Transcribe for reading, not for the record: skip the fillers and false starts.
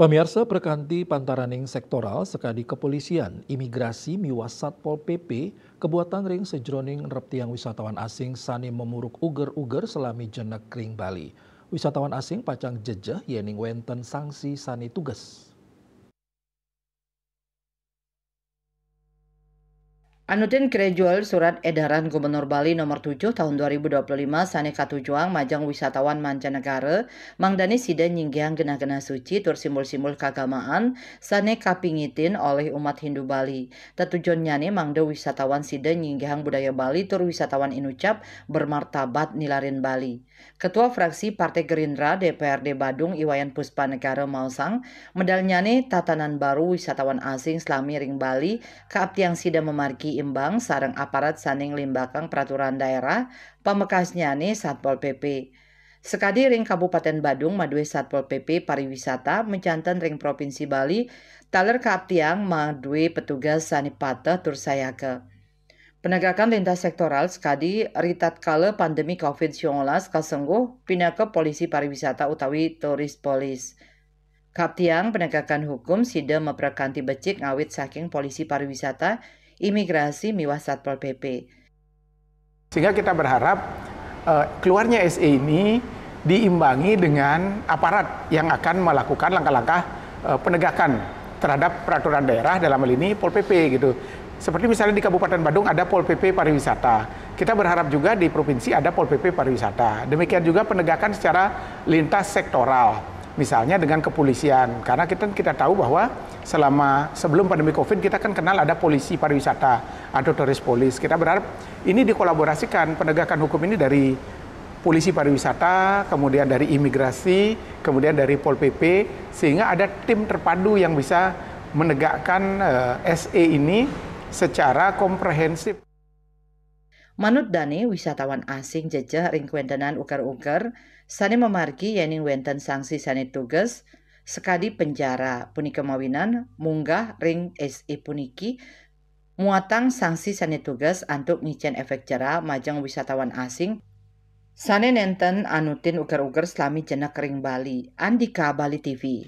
Pemirsa Perkanti Pantaraning Sektoral sekadi kepolisian, imigrasi miwas Satpol PP, kebuatan ring sejroning reptiang wisatawan asing sani memuruk uger-uger selami jenek ring Bali. Wisatawan asing pacang jejeh yening wenten sanksi sani tugas. Anutin gradual surat edaran Gubernur Bali nomor 7 tahun 2025 sane katujuang majang wisatawan mancanegara mangdani sida nyinggiang gena-gena suci tur simbol-simbol keagamaan sane kapingitin oleh umat Hindu Bali. Tetujuan nyane mangda wisatawan sida nyinggiang budaya Bali tur wisatawan inucap bermartabat nilarin Bali. Ketua fraksi Partai Gerindra DPRD Badung Iwayan Puspanegara Mausang medal nyane tatanan baru wisatawan asing selami ring Bali kaaptiang sida memargi imbang sarang aparat saning limbakang peraturan daerah pamekasnya nih Satpol PP. Sekadi ring Kabupaten Badung madue Satpol PP pariwisata mencanten ring Provinsi Bali taler kaaptiang madue petugas sanipata tur sayake. Penegakan lintas sektoral sekadi ritat kala pandemi COVID-19 kasengguh pinaka polisi pariwisata utawi turis polis. Kaptiang penegakan hukum sida meprekanti becik ngawit saking polisi pariwisata imigrasi miwas Satpol PP. Sehingga kita berharap keluarnya SE ini diimbangi dengan aparat yang akan melakukan langkah-langkah penegakan terhadap peraturan daerah dalam hal ini Pol PP gitu. Seperti misalnya di Kabupaten Badung ada Pol PP pariwisata. Kita berharap juga di provinsi ada Pol PP pariwisata. Demikian juga penegakan secara lintas sektoral. Misalnya dengan kepolisian, karena kita tahu bahwa sebelum pandemi COVID kita kan kenal ada polisi pariwisata atau turis polis. Kita berharap ini dikolaborasikan penegakan hukum ini dari polisi pariwisata, kemudian dari imigrasi, kemudian dari Pol PP, sehingga ada tim terpadu yang bisa menegakkan SE ini secara komprehensif. Manut Dani, wisatawan asing jejeh ring kuentenan uker-uker, sane memargi yening wenten sanksi sane tugas, sekadi penjara punika mawinan, munggah ring SE puniki, muatang sanksi sane tugas antuk ngicen efek jera majang wisatawan asing, sane nenten anutin uker-uker selami jenak ring Bali, Andika Bali TV.